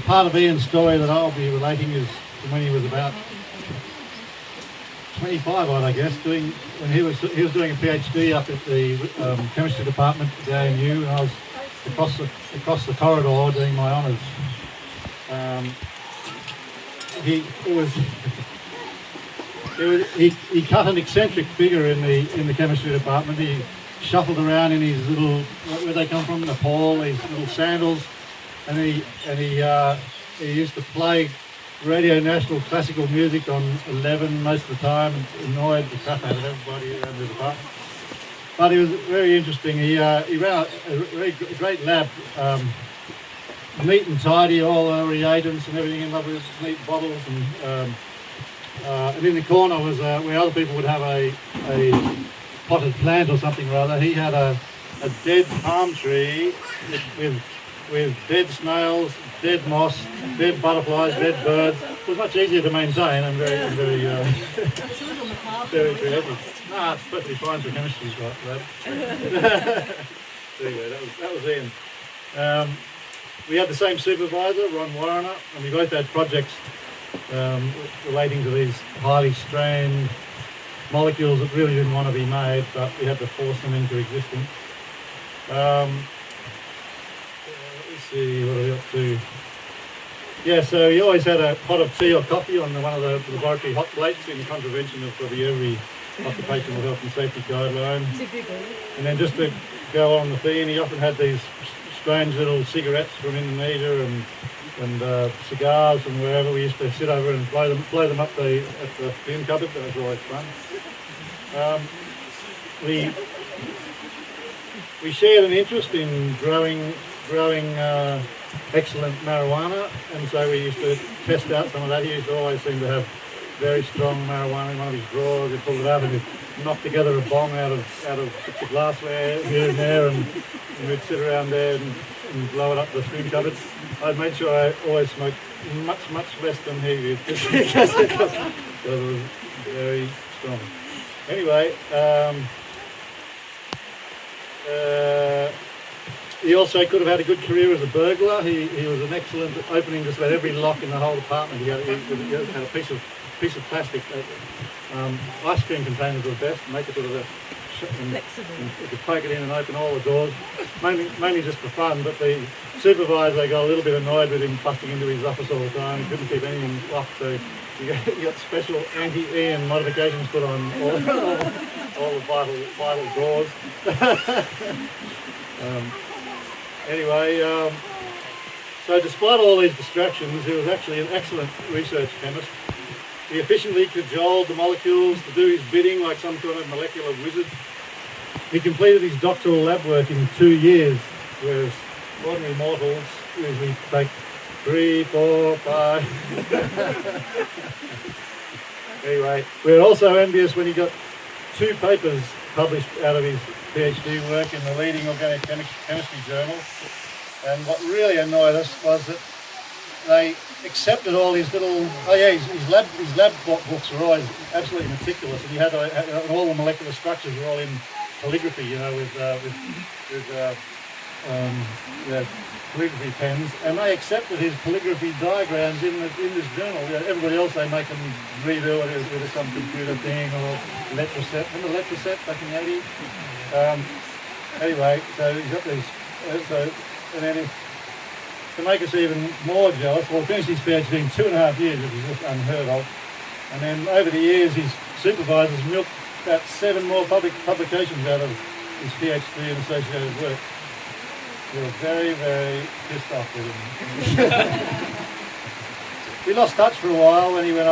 part of Ian's story that I'll be relating is from when he was about 25 odd, I guess, when he was doing a PhD up at the chemistry department at the ANU, and I was across the corridor doing my honours. He cut an eccentric figure in the chemistry department. He shuffled around in his little, where they come from, Nepal, these little sandals, and he used to play Radio National classical music on 11 most of the time, and annoyed the crap out of everybody around the department. But he was very interesting. He ran a great lab, neat and tidy, all the reagents and everything in lovely neat bottles, and in the corner was where other people would have a potted plant or something or other. He had a dead palm tree with dead snails, dead moss, dead butterflies, dead birds. It was much easier to maintain and very creative. It's perfectly fine for chemistry, right? Anyway, that was Ian. We had the same supervisor, Ron Warrener, and we both had projects relating to these highly strained molecules that really didn't want to be made, but we had to force them into existence. Let's see, what are we up to? Yeah, so you always had a pot of tea or coffee on one of the laboratory hot plates in contravention of probably every occupational health and safety guideline. And then just to go on the theme, he often had these strange little cigarettes from Indonesia and cigars from wherever. We used to sit over and blow them up at the fume cupboard. That was always fun. We shared an interest in growing excellent marijuana, and so we used to test out some of that. He used to always seem to have very strong marijuana in one of his drawers. He'd pull it out and he'd knock together a bong out of bits of glassware here and there, and we'd sit around there and blow it up the fume cupboards. I made sure I always smoked much less than he did because it was very strong. Anyway, he also could have had a good career as a burglar. He was an excellent at opening just about every lock in the whole apartment. He had a piece of plastic. Ice cream containers were the best. Make it sort of flexible. You could poke it in and open all the doors, mainly just for fun. But the supervisor got a little bit annoyed with him busting into his office all the time. He couldn't keep anything locked, so you got special anti-Ian modifications put on all the vital doors. Anyway, so despite all these distractions, he was actually an excellent research chemist. He efficiently cajoled the molecules to do his bidding like some kind of molecular wizard. He completed his doctoral lab work in 2 years, whereas ordinary mortals usually take 3, 4, 5. Anyway, we're also envious when he got 2 papers published out of his PhD work in the leading organic chemistry journal. And what really annoyed us was that they accepted all his little, his lab books were always absolutely meticulous, and he had all the molecular structures were all in calligraphy, with calligraphy pens, and they accepted his calligraphy diagrams in this journal. Everybody else, they make them redo it with some computer thing or Letraset. Remember Letraset back in the 80s? Anyway, so he's got these, and then to make us even more jealous, well, he finished his PhD in 2.5 years, which is just unheard of. And then over the years, his supervisors milked about 7 more publications out of his PhD and associated work. We were very, very pissed off with him. We lost touch for a while when I went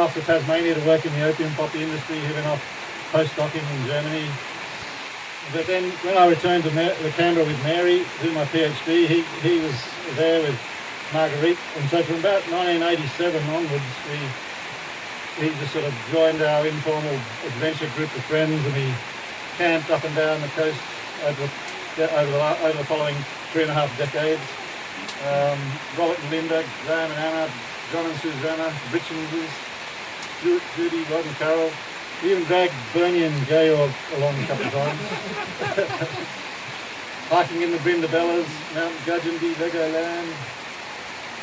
off to Tasmania to work in the opium poppy industry. He went off postdocing in Germany. But then when I returned to Canberra with Mary, to do my PhD, he was there with Marguerite. And so from about 1987 onwards, he just sort of joined our informal adventure group of friends, and we camped up and down the coast over the following 3.5 decades. Robert and Linda, Graham and Anna, John and Susanna, Rich and Liz, Stuart, Judy, Rod and Carol. We even dragged Bernie and Georg along a couple of times. Hiking in the Brindabellas, Mount Gudgeonby, Legoland.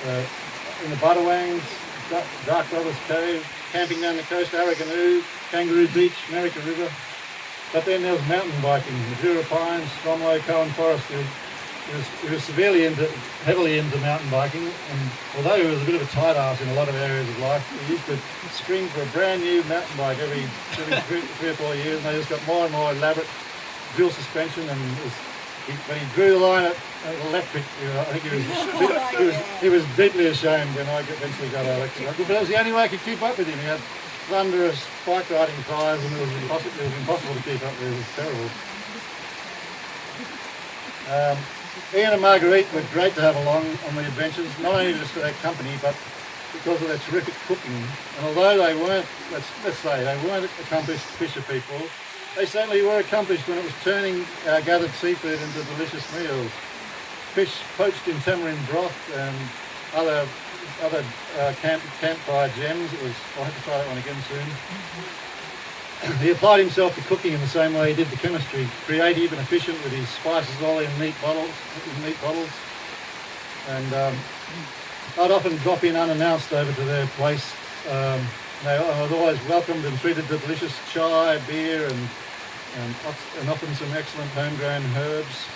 in the Budawangs, Dark Brothers Cove, camping down the coast, Aragonoo, Kangaroo Beach, America River. But then there was mountain biking, Majura Pines, Stromlo, Cowan Forest. He was heavily into mountain biking, and although he was a bit of a tight ass in a lot of areas of life, he used to spring for a brand new mountain bike every 3 or 4 years, and they just got more and more elaborate dual suspension. And when he drew the line at electric, I think he was deeply ashamed when I eventually got an electric. But it was the only way I could keep up with him. He had thunderous bike riding tyres, and it was impossible to keep up with. It was terrible. Ian and Marguerite were great to have along on the adventures, not only just for their company, but because of their terrific cooking. And although they weren't, let's say, they weren't accomplished fisher people, they certainly were accomplished when it was turning gathered seafood into delicious meals. Fish poached in tamarind broth and other campfire gems. I'll have to try that one again soon. He applied himself to cooking in the same way he did to chemistry, creative and efficient with his spices all in neat bottles. And I'd often drop in unannounced over to their place. I was always welcomed and treated to delicious chai, beer, and often some excellent homegrown herbs.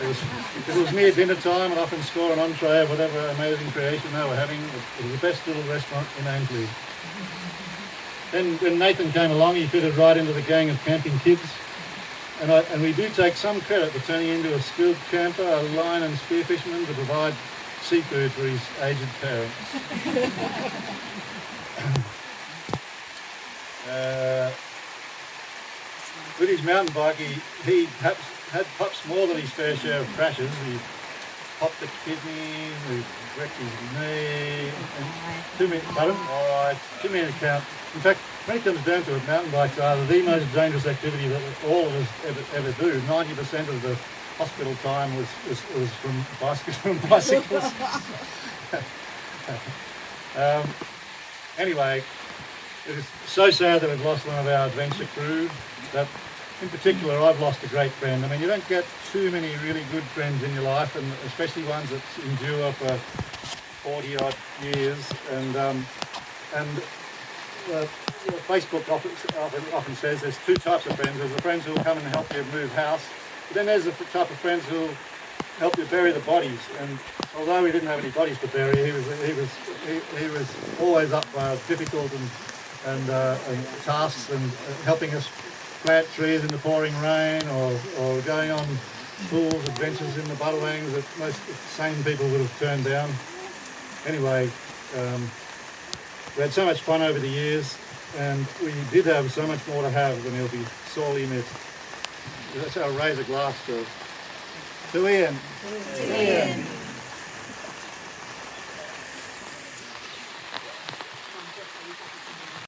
It was near dinner time, and often score an entree of whatever amazing creation they were having. It was the best little restaurant in Ainsley. Then when Nathan came along, he fitted right into the gang of camping kids. And we do take some credit for turning into a skilled camper, a line and spear fisherman to provide seafood for his aged parents. With his mountain bike, he had perhaps more than his fair share of crashes. He popped a kidney, he wrecked his knee, and too many to count. In fact, when it comes down to it, mountain bikes are the most dangerous activity that all of us ever do. 90% of the hospital time was from bicycles. Anyway, it is so sad that we've lost one of our adventure crew. That, in particular, I've lost a great friend. I mean, you don't get too many really good friends in your life, and especially ones that endure for 40 odd years. Facebook often says there's two types of friends. There's the friends who will come and help you move house, but then there's the type of friends who will help you bury the bodies. And although we didn't have any bodies to bury, he was always up for difficult and tasks, and helping us plant trees in the pouring rain, or going on fool's adventures in the Budawangs that most sane people would have turned down. Anyway, we had so much fun over the years, and we did have so much more to have, and he'll be sorely missed. That's how I raise a glass to Ian.